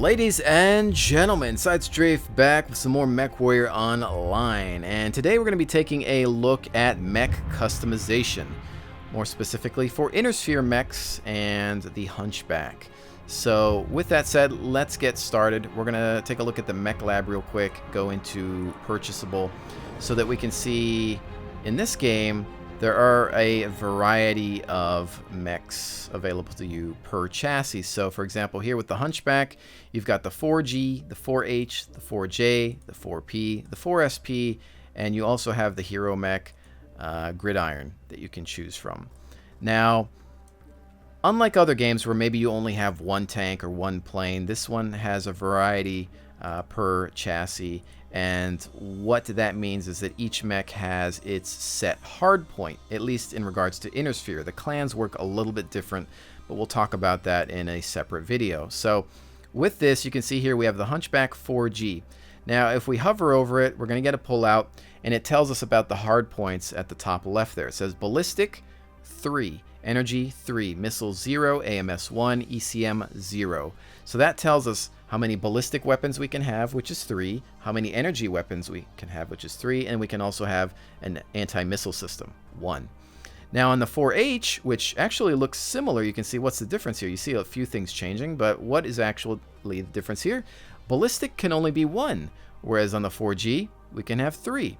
Ladies and gentlemen, SideStrafe back with some more MechWarrior Online, and today we're going to be taking a look at mech customization, more specifically for Inner Sphere mechs and the Hunchback. So with that said, let's get started. We're going to take a look at the mech lab real quick, go into purchasable, so that we can see in this game there are a variety of mechs available to you per chassis. So for example, here with the Hunchback, you've got the 4G, the 4H, the 4J, the 4P, the 4SP, and you also have the Hero Mech Gridiron that you can choose from. Now, unlike other games where maybe you only have one tank or one plane, this one has a variety per chassis. And what that means is that each mech has its set hard point, at least in regards to Inner Sphere. The clans work a little bit different, but we'll talk about that in a separate video. So with this, you can see here we have the Hunchback 4G. Now, if we hover over it, we're going to get a pull out, and it tells us about the hard points at the top left there. It says Ballistic 3, Energy 3, Missile 0, AMS 1, ECM 0. So that tells us how many ballistic weapons we can have, which is 3, how many energy weapons we can have, which is 3, and we can also have an anti-missile system, 1. Now on the 4H, which actually looks similar, you can see what's the difference here. You see a few things changing, but what is actually the difference here? Ballistic can only be 1, whereas on the 4G, we can have 3.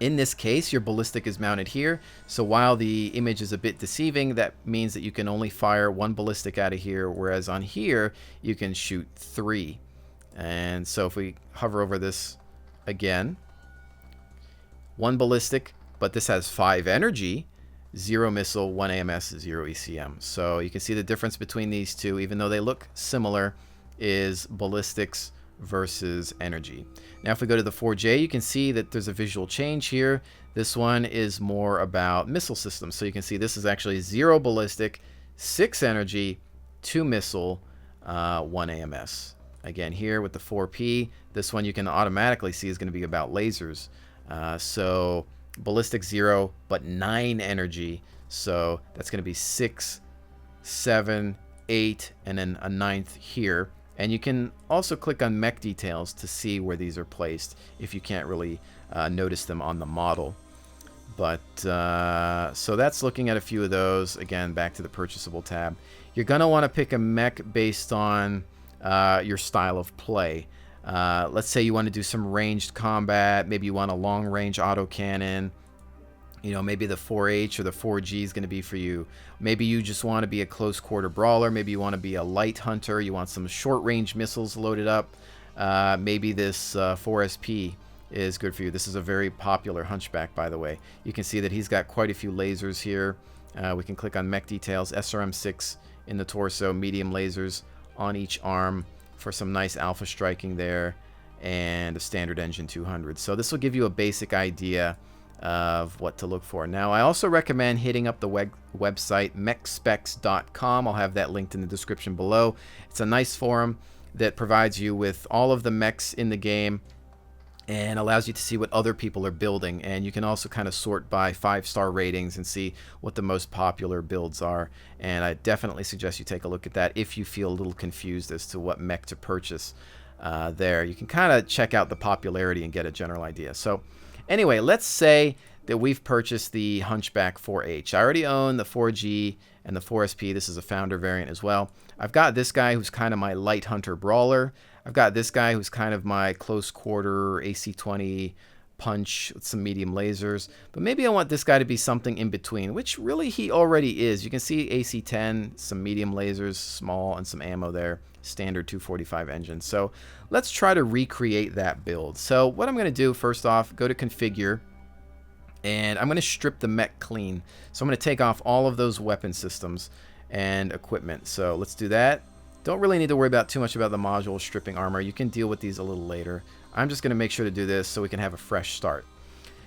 In this case, your ballistic is mounted here, so while the image is a bit deceiving, that means that you can only fire 1 ballistic out of here, whereas on here, you can shoot 3. And so if we hover over this again, 1 ballistic, but this has 5 energy, 0 missile, 1 AMS, 0 ECM. So you can see the difference between these two, even though they look similar, is ballistics versus energy. Now if we go to the 4J, you can see that there's a visual change here. This one is more about missile systems. So you can see this is actually 0 ballistic, 6 energy, 2 missile, 1 AMS. Again, here with the 4P, this one you can automatically see is going to be about lasers. So ballistic 0, but 9 energy. So that's going to be 6, 7, 8, and then a 9th here. And you can also click on mech details to see where these are placed if you can't really notice them on the model. But so that's looking at a few of those. Again, back to the purchasable tab. You're going to want to pick a mech based on your style of play. Let's say you want to do some ranged combat. Maybe you want a long-range autocannon. You know, maybe the 4H or the 4G is going to be for you. Maybe you just want to be a close quarter brawler. Maybe you want to be a light hunter. You want some short range missiles loaded up. Maybe this 4SP is good for you. This is a very popular Hunchback, by the way. You can see that he's got quite a few lasers here. We can click on mech details, SRM6 in the torso, medium lasers on each arm for some nice alpha striking there, and a standard engine 200. So this will give you a basic idea of what to look for. Now, I also recommend hitting up the website mechspecs.com. I'll have that linked in the description below. It's a nice forum that provides you with all of the mechs in the game and allows you to see what other people are building. And you can also kind of sort by 5-star ratings and see what the most popular builds are. And I definitely suggest you take a look at that if you feel a little confused as to what mech to purchase there. You can kind of check out the popularity and get a general idea. So anyway, let's say that we've purchased the Hunchback 4H. I already own the 4G and the 4SP. This is a founder variant as well. I've got this guy who's kind of my light hunter brawler. I've got this guy who's kind of my close quarter AC-20 punch with some medium lasers. But maybe I want this guy to be something in between, which really he already is. You can see AC-10, some medium lasers, small, and some ammo there. Standard 245 engine. So let's try to recreate that build. So what I'm going to do, first off, go to configure, and I'm going to strip the mech clean. So I'm going to take off all of those weapon systems and equipment. So let's do that. Don't really need to worry about too much about the module stripping armor. You can deal with these a little later. I'm just going to make sure to do this so we can have a fresh start.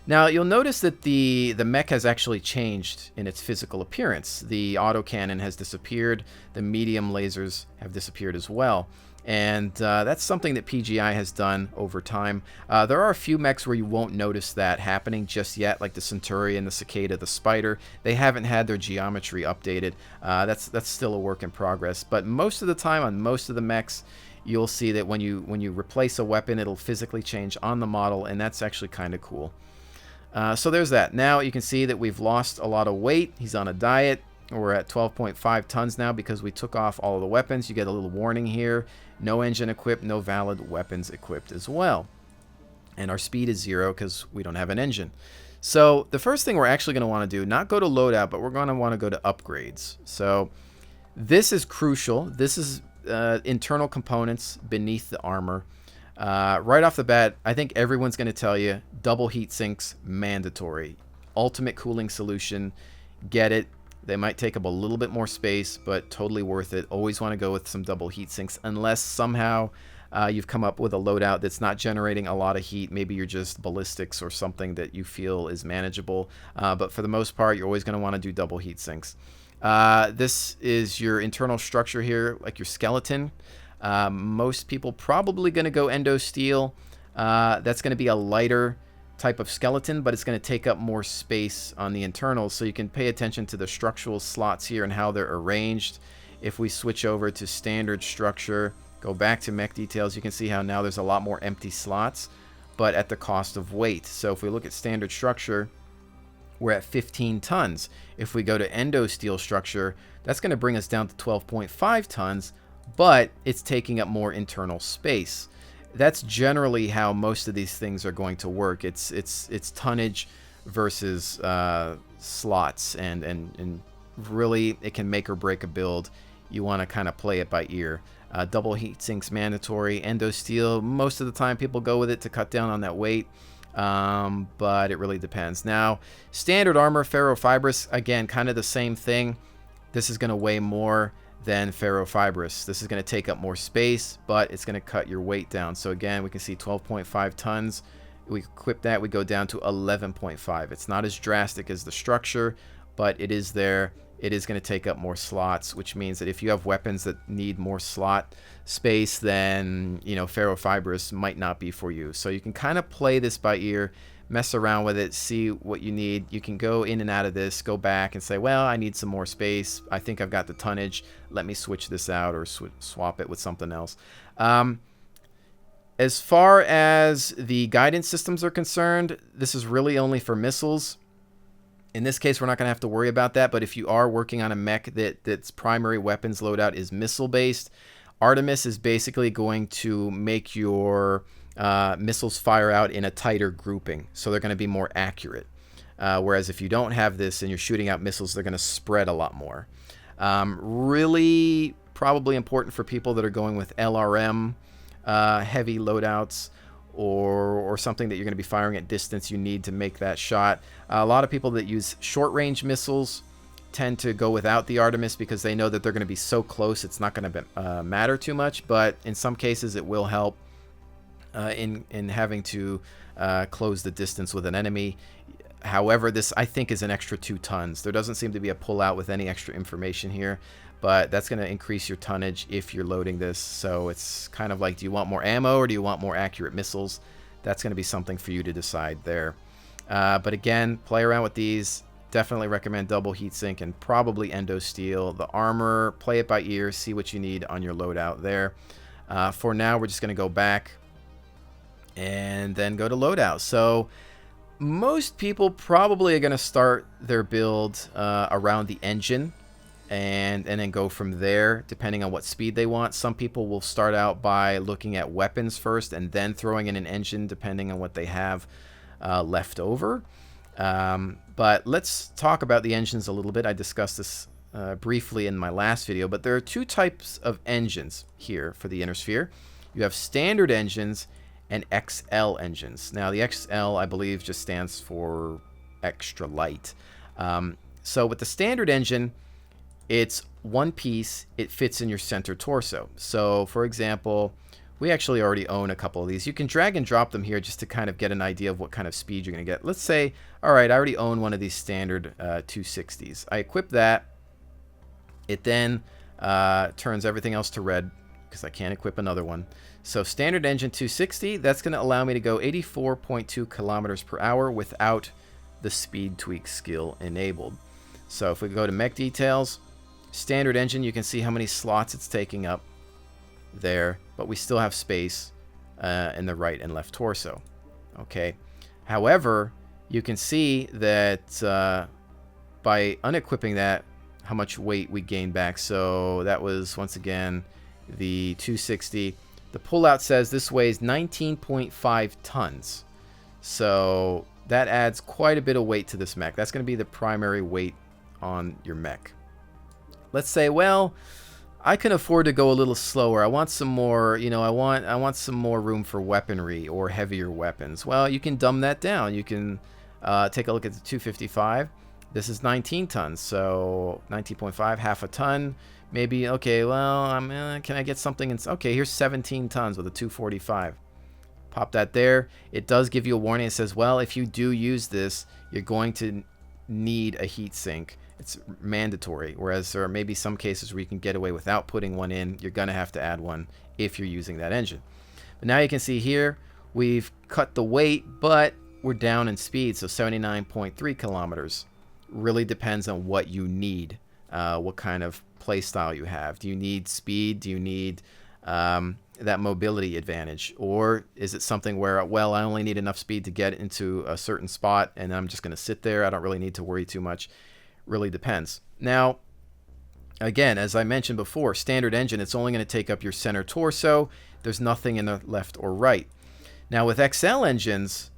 Now, you'll notice that the mech has actually changed in its physical appearance. The autocannon has disappeared. The medium lasers have disappeared as well. And that's something that PGI has done over time. There are a few mechs where you won't notice that happening just yet, like the Centurion, the Cicada, the Spider. They haven't had their geometry updated. That's still a work in progress. But most of the time on most of the mechs, you'll see that when you replace a weapon, it'll physically change on the model, and that's actually kind of cool. So there's that. Now you can see that we've lost a lot of weight. He's on a diet. We're at 12.5 tons now because we took off all of the weapons. You get a little warning here. No engine equipped, no valid weapons equipped as well. And our speed is 0 because we don't have an engine. So the first thing we're actually going to want to do, not go to loadout, but we're going to want to go to upgrades. So this is crucial. This is internal components beneath the armor. Right off the bat, I think everyone's going to tell you double heat sinks mandatory. Ultimate cooling solution. Get it. They might take up a little bit more space, but totally worth it. Always want to go with some double heat sinks unless somehow you've come up with a loadout that's not generating a lot of heat. Maybe you're just ballistics or something that you feel is manageable. But for the most part, you're always going to want to do double heat sinks. This is your internal structure here, like your skeleton. Most people probably going to go endo steel. That's going to be a lighter type of skeleton, but it's going to take up more space on the internals, so you can pay attention to the structural slots here and how they're arranged. If we switch over to standard structure, go back to mech details, you can see how now there's a lot more empty slots, but at the cost of weight. So if we look at standard structure, we're at 15 tons. If we go to endo steel structure, that's going to bring us down to 12.5 tons, but it's taking up more internal space. That's generally how most of these things are going to work. It's tonnage versus slots, and really it can make or break a build. You want to kind of play it by ear. Double heat sinks mandatory. Endo steel, most of the time people go with it to cut down on that weight, but it really depends. Now, standard armor, ferrofibrous, again, kind of the same thing. This is going to weigh more than ferrofibrous. This is going to take up more space, but it's going to cut your weight down. So again, we can see 12.5 tons. We equip that, we go down to 11.5. It's not as drastic as the structure, but it is there. It is going to take up more slots, which means that if you have weapons that need more slot space, then, you know, ferrofibrous might not be for you. So you can kind of play this by ear, mess around with it, see what you need. You can go in and out of this, go back and say, well, I need some more space. I think I've got the tonnage. Let me switch this out or swap it with something else. As far as the guidance systems are concerned, this is really only for missiles. In this case, we're not going to have to worry about that, but if you are working on a mech that's primary weapons loadout is missile-based, Artemis is basically going to make your missiles fire out in a tighter grouping, so they're going to be more accurate. Whereas if you don't have this and you're shooting out missiles, they're going to spread a lot more. Really probably important for people that are going with LRM heavy loadouts, or something that you're going to be firing at distance. You need to make that shot. A lot of people that use short-range missiles tend to go without the Artemis because they know that they're going to be so close it's not going to matter too much, but in some cases it will help in having to close the distance with an enemy. However, this I think is an extra 2 tons. There doesn't seem to be a pullout with any extra information here, but that's going to increase your tonnage if you're loading this. So it's kind of like, do you want more ammo or do you want more accurate missiles? That's going to be something for you to decide there. But again, play around with these. Definitely recommend double heatsink and probably endo steel. The armor, play it by ear, see what you need on your loadout there. For now, we're just going to go back and then go to loadout. So most people probably are going to start their build around the engine and then go from there depending on what speed they want. Some people will start out by looking at weapons first and then throwing in an engine depending on what they have left over. But let's talk about the engines a little bit. I discussed this briefly in my last video, but there are 2 types of engines here for the Inner Sphere. You have standard engines and XL engines. Now the XL, I believe, just stands for extra light. So with the standard engine, it's one piece, it fits in your center torso. So for example, we actually already own a couple of these. You can drag and drop them here just to kind of get an idea of what kind of speed you're going to get. Let's say, all right, I already own one of these standard 260s. I equip that. It then turns everything else to red because I can't equip another one. So standard engine 260, that's going to allow me to go 84.2 kilometers per hour without the speed tweak skill enabled. So if we go to mech details, standard engine, you can see how many slots it's taking up. there, but we still have space in the right and left torso. Okay. However, you can see that by unequipping that, how much weight we gain back. So that was, once again, the 260. The pullout says this weighs 19.5 tons. So that adds quite a bit of weight to this mech. That's going to be the primary weight on your mech. Let's say, well, I can afford to go a little slower. I want some more, you know, I want some more room for weaponry or heavier weapons. Well, you can dumb that down. You can take a look at the 255. This is 19 tons, so 19.5, half a ton. Maybe, okay, well, can I get something? Okay, here's 17 tons with a 245. Pop that there. It does give you a warning. It says, well, if you do use this, you're going to need a heat sink. It's mandatory, whereas there are maybe some cases where you can get away without putting one in. You're going to have to add one if you're using that engine. But now you can see here, we've cut the weight, but we're down in speed, so 79.3 kilometers. Really depends on what you need, what kind of play style you have. Do you need speed? Do you need that mobility advantage? Or is it something where, well, I only need enough speed to get into a certain spot and I'm just going to sit there. I don't really need to worry too much. Really depends. Now, again, as I mentioned before, standard engine, it's only going to take up your center torso. There's nothing in the left or right. Now with XL engines,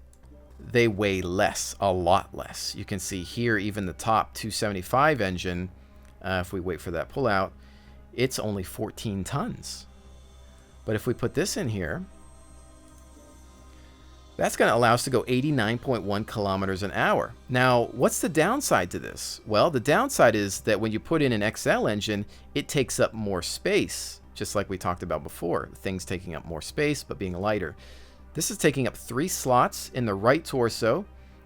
they weigh less, a lot less. You can see here, even the top 275 engine, if we wait for that pullout, it's only 14 tons. But if we put this in here, that's going to allow us to go 89.1 kilometers an hour. Now, what's the downside to this? Well, the downside is that when you put in an XL engine, it takes up more space, just like we talked about before. Things taking up more space, but being lighter. This is taking up 3 slots in the right torso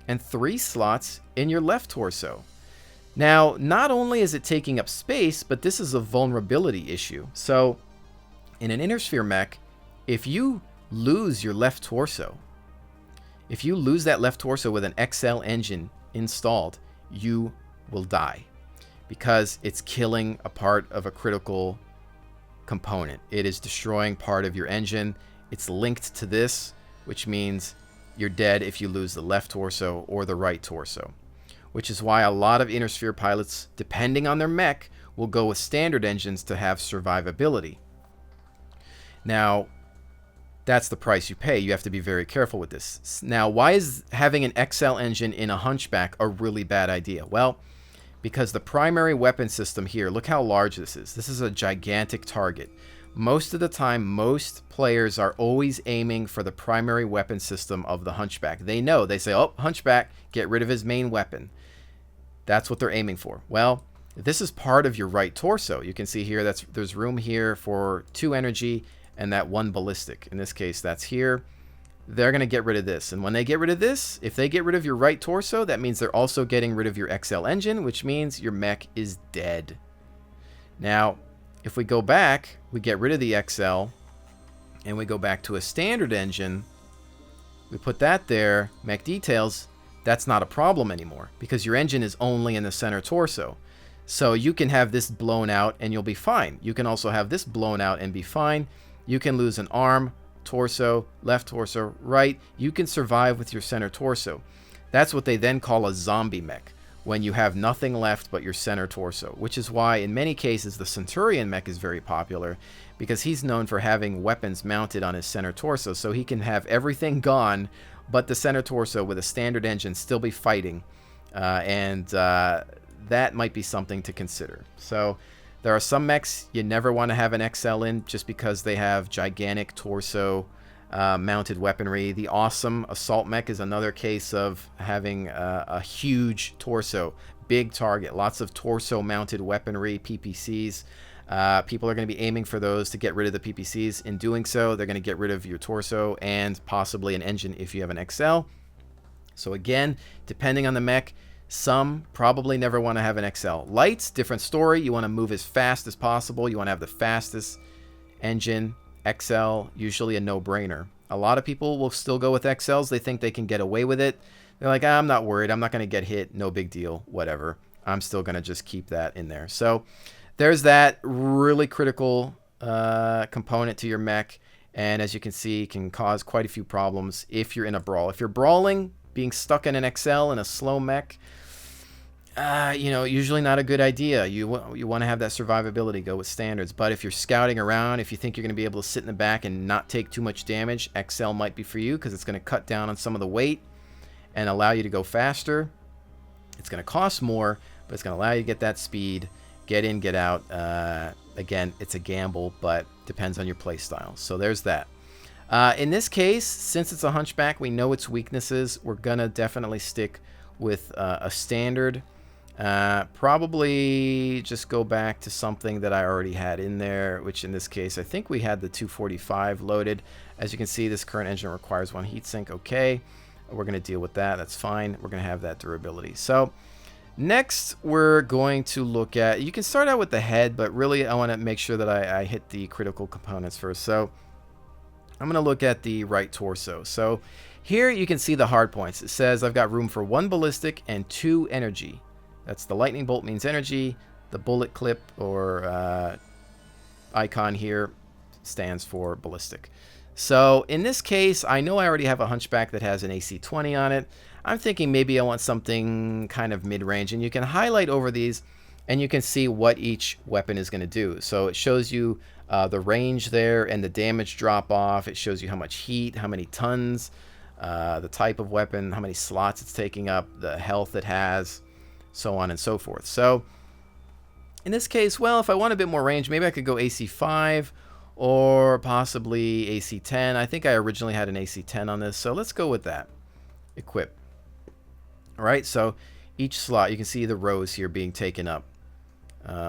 and 3 slots in your left torso. Now, not only is it taking up space, but this is a vulnerability issue. So, in an inner sphere mech, if you lose your left torso, if you lose that left torso with an XL engine installed, you will die because it's killing a part of a critical component. It is destroying part of your engine. It's linked to this, which means you're dead if you lose the left torso or the right torso, which is why a lot of inner sphere pilots, depending on their mech, will go with standard engines to have survivability. Now, that's the price you pay. You have to be very careful with this. Now, why is having an XL engine in a Hunchback a really bad idea? Well, because the primary weapon system here, look how large this is. This is a gigantic target. Most of the time, most players are always aiming for the primary weapon system of the Hunchback. They know. They say, oh, Hunchback, get rid of his main weapon. That's what they're aiming for. Well, this is part of your right torso. You can see here there's room here for 2 energy and that 1 ballistic. In this case, that's here. They're going to get rid of this. And when they get rid of this, if they get rid of your right torso, that means they're also getting rid of your XL engine, which means your mech is dead. Now, if we go back, we get rid of the XL, and we go back to a standard engine, we put that there, mech details, that's not a problem anymore, because your engine is only in the center torso. So you can have this blown out, and you'll be fine. You can also have this blown out and be fine. You can lose an arm, torso, left torso, right. You can survive with your center torso. That's what they then call a zombie mech, when you have nothing left but your center torso, which is why in many cases the Centurion mech is very popular, because he's known for having weapons mounted on his center torso, so he can have everything gone but the center torso with a standard engine still be fighting, and that might be something to consider. So there are some mechs you never want to have an XL in just because they have gigantic torso mounted weaponry. The awesome assault mech is another case of having a huge torso, big target, lots of torso mounted weaponry, PPCs. People are going to be aiming for those to get rid of the PPCs. In doing so, they're going to get rid of your torso and possibly an engine if you have an XL. So again, depending on the mech, some probably never want to have an XL. Lights, different story. You want to move as fast as possible. You want to have the fastest engine. XL, usually a no-brainer. A lot of people will still go with XLs. They think they can get away with it. They're like, I'm not worried. I'm not going to get hit. No big deal. Whatever. I'm still going to just keep that in there. So there's that really critical component to your mech, and as you can see, can cause quite a few problems if you're in a brawl. If you're brawling, being stuck in an XL in a slow mech, you know, usually not a good idea. You want to have that survivability, go with standards. But if you're scouting around, if you think you're going to be able to sit in the back and not take too much damage, XL might be for you, because it's going to cut down on some of the weight and allow you to go faster. It's going to cost more, but it's going to allow you to get that speed, get in, get out. Again, it's a gamble, but depends on your play style. So there's that. In this case, since it's a hunchback, we know its weaknesses. We're going to definitely stick with a standard. Probably just go back to something that I already had in there, which in this case, I think we had the 245 loaded. As you can see, this current engine requires 1 heatsink. Okay, we're going to deal with that. That's fine. We're going to have that durability. So next, we're going to look at, you can start out with the head, but really I want to make sure that I hit the critical components first. So I'm going to look at the right torso. So here you can see the hard points. It says I've got room for 1 ballistic and 2 energy. That's the lightning bolt means energy. The bullet clip or icon here stands for ballistic. So in this case, I know I already have a hunchback that has an AC-20 on it. I'm thinking maybe I want something kind of mid-range, and you can highlight over these and you can see what each weapon is going to do. So it shows you the range there and the damage drop off. It shows you how much heat, how many tons, the type of weapon, how many slots it's taking up, the health it has, so on and so forth. So in this case, well, if I want a bit more range, maybe I could go AC5 or possibly AC10. I think I originally had an AC10 on this, so let's go with that. Equip. All right, so each slot, you can see the rows here being taken up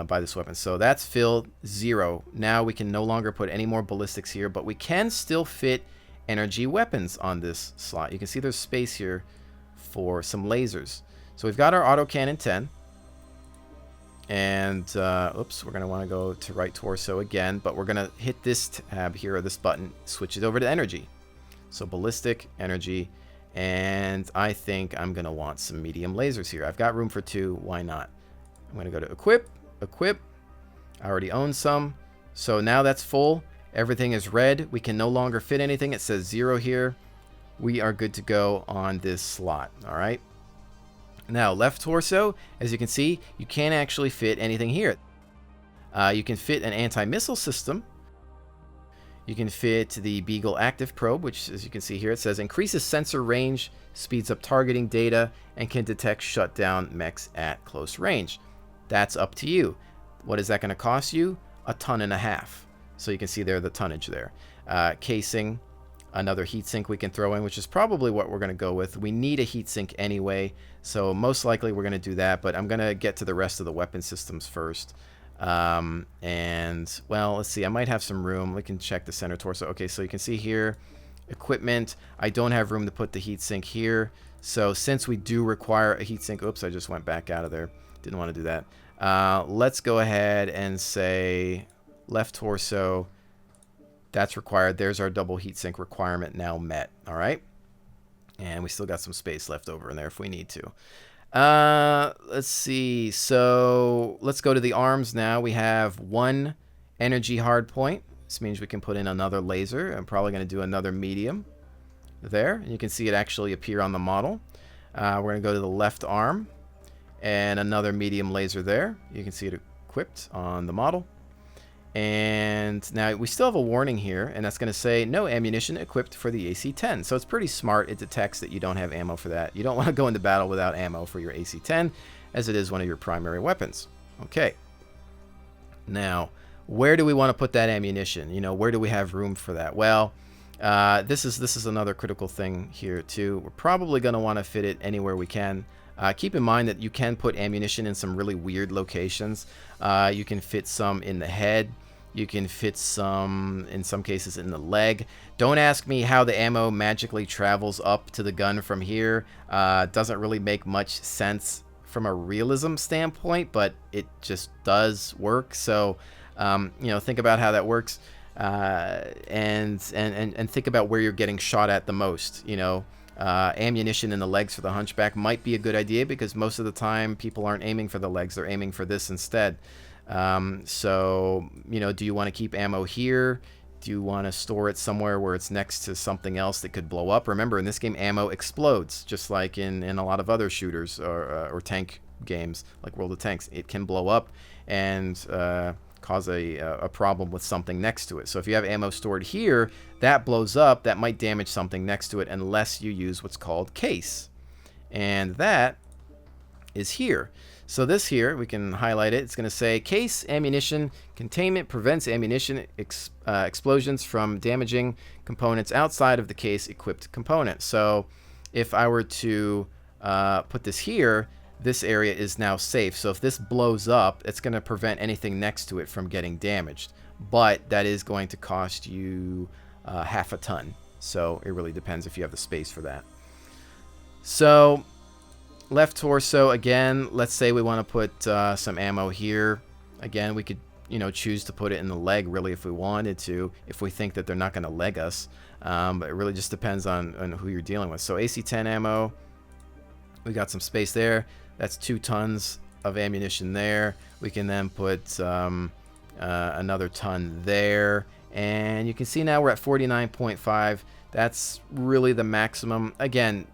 by this weapon. So that's filled, 0. Now we can no longer put any more ballistics here, but we can still fit energy weapons on this slot. You can see there's space here for some lasers. So we've got our autocannon 10. And, oops, we're going to want to go to right torso again, but we're going to hit this tab here, or this button, switch it over to energy. So ballistic, energy, and I think I'm going to want some medium lasers here. I've got room for 2, why not? I'm going to go to equip, equip. I already own some. So now that's full. Everything is red. We can no longer fit anything. It says 0 here. We are good to go on this slot, all right? Now, left torso, as you can see, you can't actually fit anything here. You can fit an anti-missile system. You can fit the Beagle active probe, which, as you can see here, it says increases sensor range, speeds up targeting data, and can detect shutdown mechs at close range. That's up to you. What is that going to cost you? 1.5 tons. So you can see there the tonnage there. Casing, another heatsink we can throw in, which is probably what we're going to go with. We need a heatsink anyway, so most likely we're going to do that, but I'm going to get to the rest of the weapon systems first. And, well, let's see. I might have some room. We can check the center torso. Okay, so you can see here, equipment. I don't have room to put the heatsink here. So since we do require a heatsink, oops, I just went back out of there. Didn't want to do that. Let's go ahead and say left torso. That's required. There's our double heatsink requirement now met. All right. And we still got some space left over in there if we need to. Let's see. So let's go to the arms now. We have 1 energy hard point. This means we can put in another laser. I'm probably going to do another medium there. And you can see it actually appear on the model. We're going to go to the left arm and another medium laser there. You can see it equipped on the model. And now we still have a warning here, and that's going to say no ammunition equipped for the AC-10. So it's pretty smart. It detects that you don't have ammo for that. You don't want to go into battle without ammo for your AC-10, as it is one of your primary weapons. Okay. Now, where do we want to put that ammunition? You know, where do we have room for that? Well, this is another critical thing here too. We're probably going to want to fit it anywhere we can. Keep in mind that you can put ammunition in some really weird locations. You can fit some in the head. You can fit some, in some cases, in the leg. Don't ask me how the ammo magically travels up to the gun from here. Doesn't really make much sense from a realism standpoint, but it just does work. So, you know, think about how that works, and think about where you're getting shot at the most. You know, ammunition in the legs for the hunchback might be a good idea, because most of the time people aren't aiming for the legs; they're aiming for this instead. So, you know, do you want to keep ammo here? Do you want to store it somewhere where it's next to something else that could blow up? Remember, in this game, ammo explodes, just like in a lot of other shooters or tank games, like World of Tanks. It can blow up and cause a problem with something next to it. So if you have ammo stored here, that blows up, that might damage something next to it unless you use what's called case. And that is here. So this here, we can highlight it. It's going to say case ammunition containment prevents ammunition explosions from damaging components outside of the case equipped component. So if I were to put this here, this area is now safe. So if this blows up, it's going to prevent anything next to it from getting damaged. But that is going to cost you half a ton. So it really depends if you have the space for that. So left torso, again, let's say we want to put some ammo here. Again, we could, you know, choose to put it in the leg, really, if we wanted to, if we think that they're not going to leg us. But it really just depends on who you're dealing with. So AC-10 ammo, we got some space there. That's 2 tons of ammunition there. We can then put another ton there. And you can see now we're at 49.5. That's really the maximum. Again,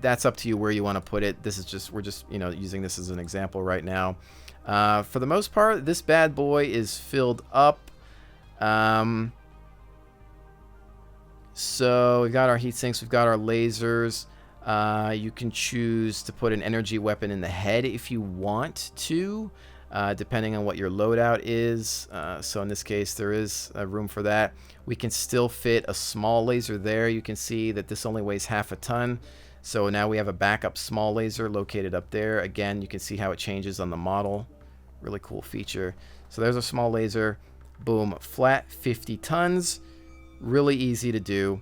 that's up to you where you want to put it. This is just, we're just, you know, using this as an example right now. For the most part, this bad boy is filled up. So we've got our heat sinks, we've got our lasers. You can choose to put an energy weapon in the head if you want to, depending on what your loadout is. So in this case, there is room for that. We can still fit a small laser there. You can see that this only weighs half a ton. So now we have a backup small laser located up there. Again, you can see how it changes on the model. Really cool feature. So there's a small laser. Boom, flat 50 tons. Really easy to do.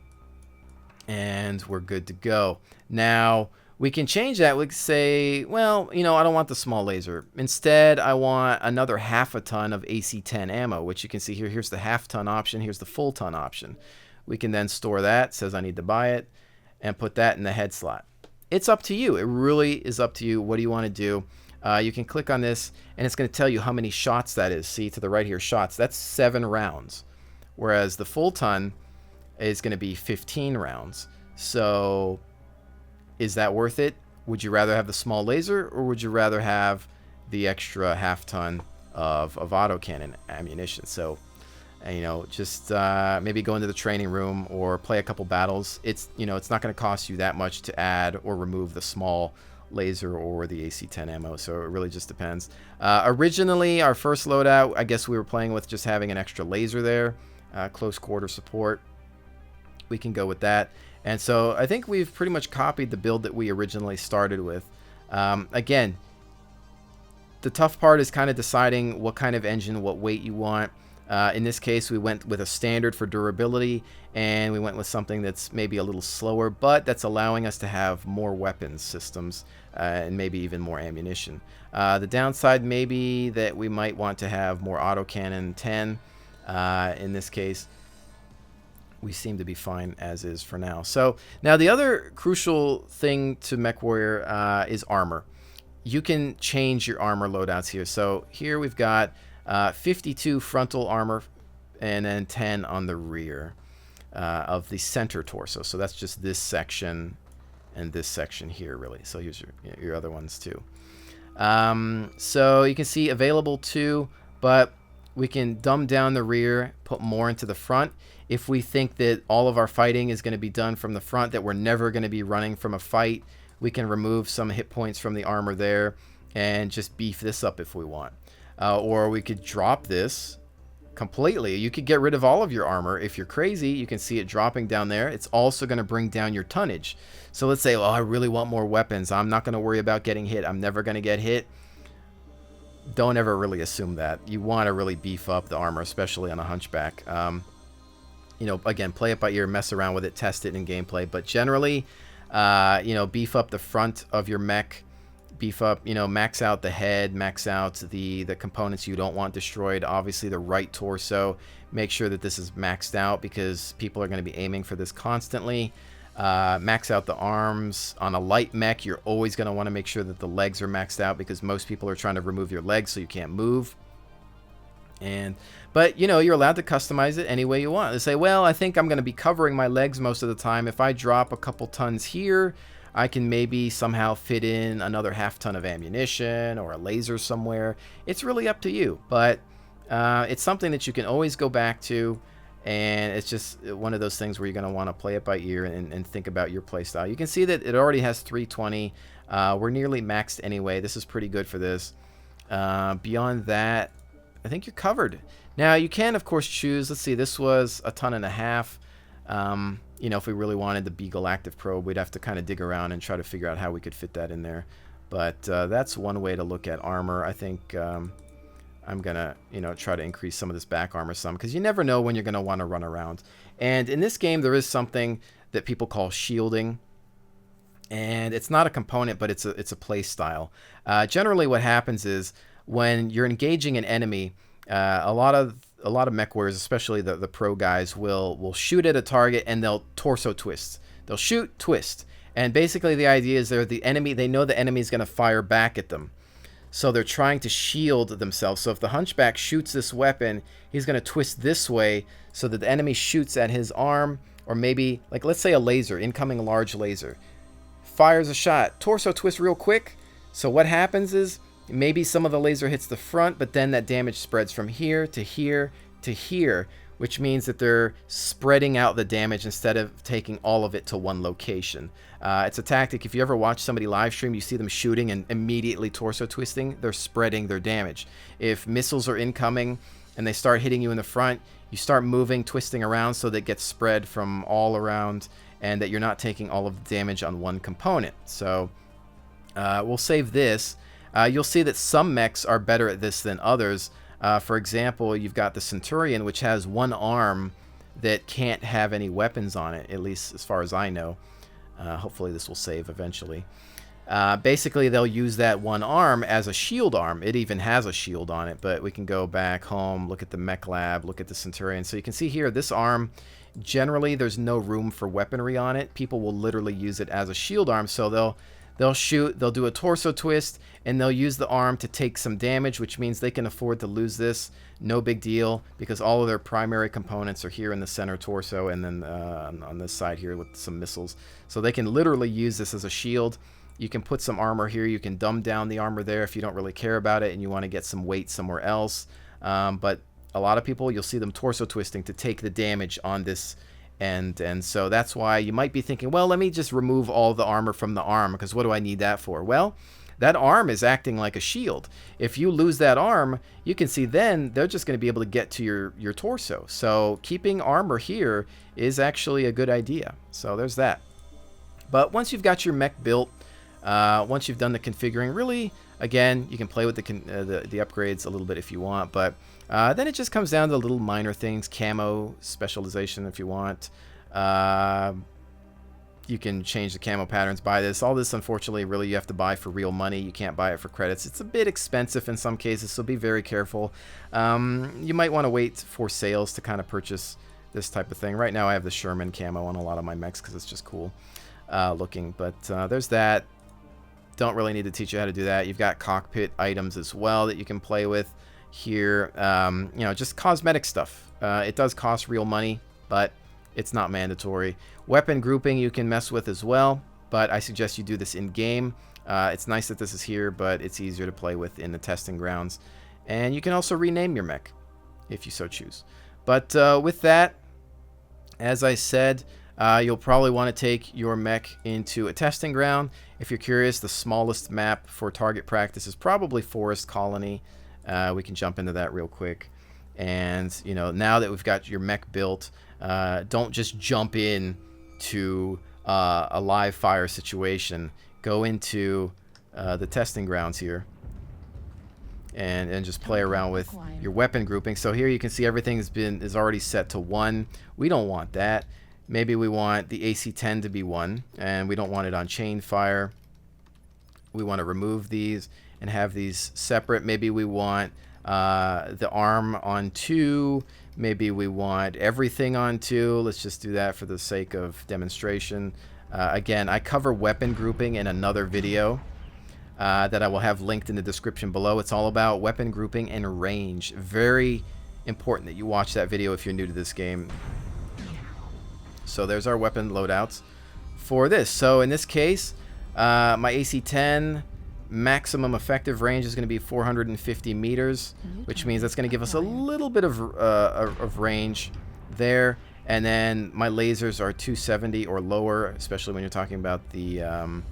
And we're good to go. Now, we can change that. We can say, well, you know, I don't want the small laser. Instead, I want another half a ton of AC-10 ammo, which you can see here. Here's the half ton option. Here's the full ton option. We can then store that. It says I need to buy it. And put that in the head slot. It's up to you. It really is up to you. What do you want to do? You can click on this, and it's going to tell you how many shots that is. See, to the right here, shots. That's 7 rounds. Whereas the full ton is going to be 15 rounds. So is that worth it? Would you rather have the small laser, or would you rather have the extra half ton of autocannon ammunition? So, you know, just maybe go into the training room or play a couple battles. It's, you know, it's not going to cost you that much to add or remove the small laser or the AC-10 ammo. So it really just depends. Originally, our first loadout, I guess we were playing with just having an extra laser there, close quarter support. We can go with that. And so I think we've pretty much copied the build that we originally started with. Again, the tough part is kind of deciding what kind of engine, what weight you want. In this case, we went with a standard for durability, and we went with something that's maybe a little slower, but that's allowing us to have more weapons systems and maybe even more ammunition. The downside may be that we might want to have more autocannon 10. In this case, we seem to be fine as is for now. So now the other crucial thing to MechWarrior is armor. You can change your armor loadouts here. So here we've got 52 frontal armor and then 10 on the rear of the center torso. So that's just this section and this section here, really. So here's your other ones too. So you can see available too, but we can dumb down the rear, put more into the front. If we think that all of our fighting is going to be done from the front, that we're never going to be running from a fight, we can remove some hit points from the armor there and just beef this up if we want. Or we could drop this completely. You could get rid of all of your armor. If you're crazy, you can see it dropping down there. It's also going to bring down your tonnage. So let's say, oh, I really want more weapons. I'm not going to worry about getting hit. I'm never going to get hit. Don't ever really assume that. You want to really beef up the armor, especially on a hunchback. You know, again, play it by ear, mess around with it, test it in gameplay. But generally, you know, beef up the front of your mech. Beef up, you know, max out the head, max out the components you don't want destroyed. Obviously, the right torso. Make sure that this is maxed out because people are going to be aiming for this constantly. Max out the arms. On a light mech, you're always going to want to make sure that the legs are maxed out because most people are trying to remove your legs so you can't move. But, you know, you're allowed to customize it any way you want. They say, well, I think I'm going to be covering my legs most of the time. If I drop a couple tons here, I can maybe somehow fit in another half ton of ammunition or a laser somewhere. It's really up to you. But it's something that you can always go back to. And it's just one of those things where you're going to want to play it by ear and think about your play style. You can see that it already has 320. We're nearly maxed anyway. This is pretty good for this. Beyond that, I think you're covered. Now, you can, of course, choose. Let's see, this was 1.5 tons. You know, if we really wanted the Beagle Active Probe, we'd have to kind of dig around and try to figure out how we could fit that in there. But that's one way to look at armor. I think I'm going to, you know, try to increase some of this back armor some, because you never know when you're going to want to run around. And in this game, there is something that people call shielding. And it's not a component, but it's a play style. Generally, what happens is when you're engaging an enemy, a lot of mech warriors, especially the pro guys, will shoot at a target and they'll torso twist. They'll shoot, twist, and basically the idea is they know the enemy is going to fire back at them, so they're trying to shield themselves. So if the hunchback shoots this weapon, he's going to twist this way so that the enemy shoots at his arm, or maybe, like, let's say a laser, incoming large laser, fires a shot, torso twist real quick. So what happens is, maybe some of the laser hits the front, but then that damage spreads from here to here to here, which means that they're spreading out the damage instead of taking all of it to one location. It's a tactic. If you ever watch somebody live stream, you see them shooting and immediately torso twisting, they're spreading their damage. If missiles are incoming and they start hitting you in the front, you start moving, twisting around so that it gets spread from all around and that you're not taking all of the damage on one component. So we'll save this. You'll see that some mechs are better at this than others. For example, you've got the Centurion, which has one arm that can't have any weapons on it, at least as far as I know. Hopefully this will save eventually. Basically, they'll use that one arm as a shield arm. It even has a shield on it, but we can go back home, look at the Mech Lab, look at the Centurion. So you can see here, this arm, generally there's no room for weaponry on it. People will literally use it as a shield arm, so they'll shoot, they'll do a torso twist, and they'll use the arm to take some damage, which means they can afford to lose this. No big deal, because all of their primary components are here in the center torso, and then on this side here with some missiles. So they can literally use this as a shield. You can put some armor here. You can dumb down the armor there if you don't really care about it and you want to get some weight somewhere else. But a lot of people, you'll see them torso twisting to take the damage on this. And so that's why you might be thinking, well, let me just remove all the armor from the arm, because what do I need that for? Well, that arm is acting like a shield. If you lose that arm, you can see then they're just going to be able to get to your torso. So keeping armor here is actually a good idea. So there's that. But once you've got your mech built, once you've done the configuring, really, again, you can play with the upgrades a little bit if you want, but then it just comes down to little minor things, camo specialization if you want. You can change the camo patterns, buy this. All this, unfortunately, really you have to buy for real money. You can't buy it for credits. It's a bit expensive in some cases, so be very careful. You might want to wait for sales to kind of purchase this type of thing. Right now I have the Sherman camo on a lot of my mechs because it's just cool looking, but there's that. Don't really need to teach you how to do that. You've got cockpit items as well that you can play with here. You know, just cosmetic stuff. It does cost real money, but it's not mandatory. Weapon grouping you can mess with as well, but I suggest you do this in game. It's nice that this is here, but it's easier to play with in the testing grounds. And you can also rename your mech if you so choose. But with that, as I said, you'll probably want to take your mech into a testing ground. If you're curious, the smallest map for target practice is probably Forest Colony. We can jump into that real quick. And, you know, now that we've got your mech built, don't just jump in to a live fire situation. Go into the testing grounds here and just play around with your weapon grouping. So here you can see everything is already set to 1. We don't want that. Maybe we want the AC-10 to be 1, and we don't want it on chain fire. We want to remove these and have these separate. Maybe we want the arm on 2. Maybe we want everything on 2. Let's just do that for the sake of demonstration. Again, I cover weapon grouping in another video. that I will have linked in the description below. It's all about weapon grouping and range. Very important that you watch that video if you're new to this game. So there's our weapon loadouts for this. So in this case, my AC-10 maximum effective range is going to be 450 meters, which means that's going to give us a little bit of range there. And then my lasers are 270 or lower, especially when you're talking about the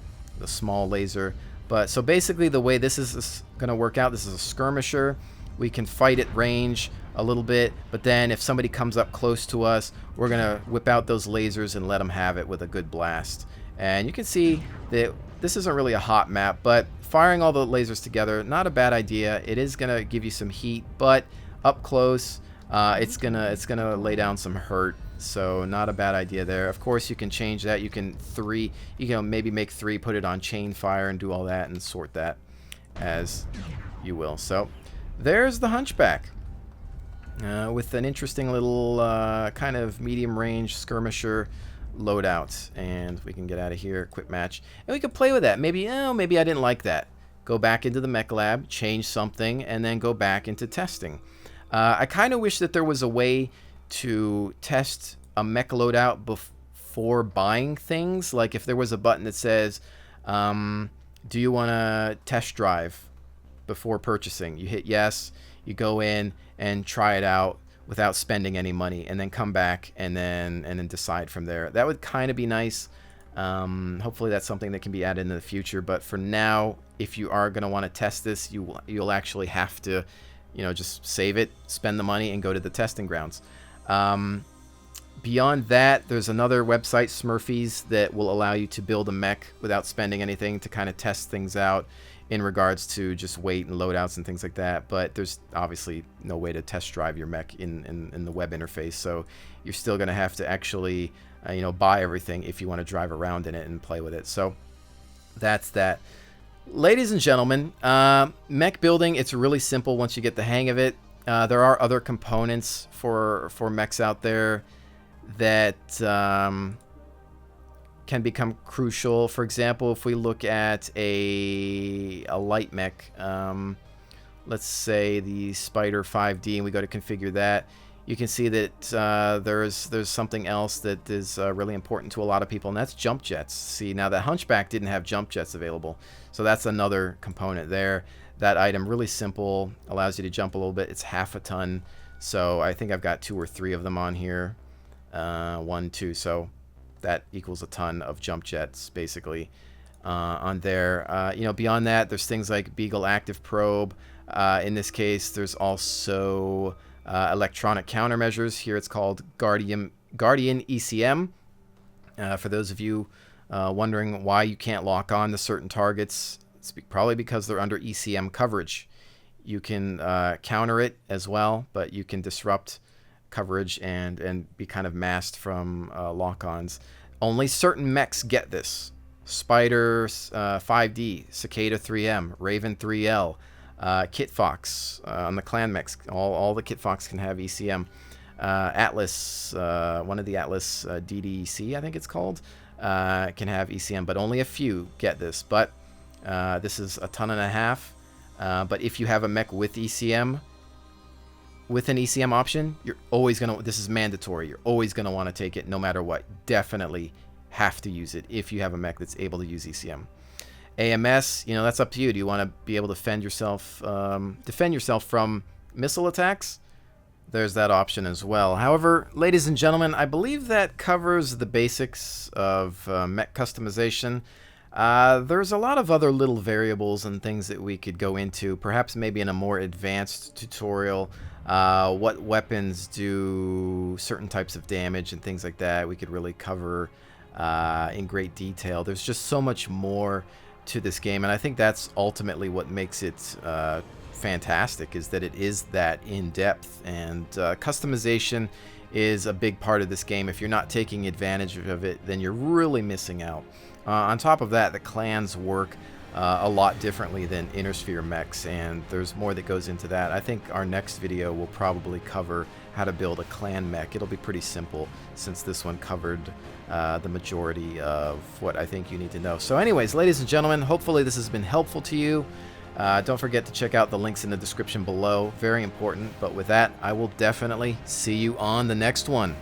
small laser. But so basically the way this is going to work out, this is a skirmisher. We can fight at range a little bit, but then if somebody comes up close to us, we're going to whip out those lasers and let them have it with a good blast. And you can see that this isn't really a hot map, but firing all the lasers together, not a bad idea. It is going to give you some heat, but up close, it's gonna lay down some hurt. So not a bad idea there. Of course, you can change that. You can maybe make 3, put it on chain fire, and do all that and sort that as you will. So there's the Hunchback with an interesting little kind of medium range skirmisher loadout. And we can get out of here, quit match, and we can play with that. Maybe I didn't like that. Go back into the mech lab, change something, and then go back into testing. I kind of wish that there was a way to test a mech loadout before buying things. Like if there was a button that says, do you want to test drive before purchasing? You hit yes, you go in and try it out without spending any money, and then come back and then decide from there. That would kind of be nice. Hopefully that's something that can be added in the future, but for now, if you are going to want to test this, you'll actually have to, just save it, spend the money, and go to the testing grounds. Beyond that, there's another website, Smurfy's, that will allow you to build a mech without spending anything, to kind of test things out in regards to just weight and loadouts and things like that. But there's obviously no way to test drive your mech in the web interface, so you're still going to have to actually buy everything if you want to drive around in it and play with it. So that's that. Ladies and gentlemen, mech building, it's really simple once you get the hang of it. There are other components for mechs out there that can become crucial. For example, if we look at a light mech, let's say the Spider 5D, and we go to configure that, you can see that there's something else that is really important to a lot of people, and that's jump jets. See, now that Hunchback didn't have jump jets available, so that's another component there. That item, really simple, allows you to jump a little bit. It's half a ton, so I think I've got 2 or 3 of them on here. 1, 2, so that equals a ton of jump jets basically on there. Beyond that, there's things like Beagle Active Probe. In this case, there's also electronic countermeasures. Here it's called Guardian ECM. For those of you wondering why you can't lock on to certain targets, it's probably because they're under ECM coverage. You can counter it as well, but you can disrupt coverage and be kind of masked from lock-ons. Only certain mechs get this. Spider 5D, Cicada 3M, Raven 3L, Kit Fox on the clan mechs. All the Kit Fox can have ECM. Atlas, one of the Atlas DDC, I think it's called, can have ECM, but only a few get this. But this is a ton and a half. But if you have a mech with ECM, with an ECM option, you're always gonna. This is mandatory. You're always gonna want to take it, no matter what. Definitely have to use it if you have a mech that's able to use ECM. AMS, that's up to you. Do you want to be able to defend yourself from missile attacks? There's that option as well. However, ladies and gentlemen, I believe that covers the basics of mech customization. There's a lot of other little variables and things that we could go into, perhaps maybe in a more advanced tutorial. What weapons do certain types of damage and things like that we could really cover in great detail. There's just so much more to this game, and I think that's ultimately what makes it fantastic, is that it is that in-depth, and customization is a big part of this game. If you're not taking advantage of it, then you're really missing out On top of that, the clans work a lot differently than inner sphere mechs, and there's more that goes into that. I think our next video will probably cover how to build a clan mech. It'll be pretty simple since this one covered the majority of what I think you need to know. So anyways, ladies and gentlemen, hopefully this has been helpful to you. Don't forget to check out the links in the description below. Very important. But with that, I will definitely see you on the next one.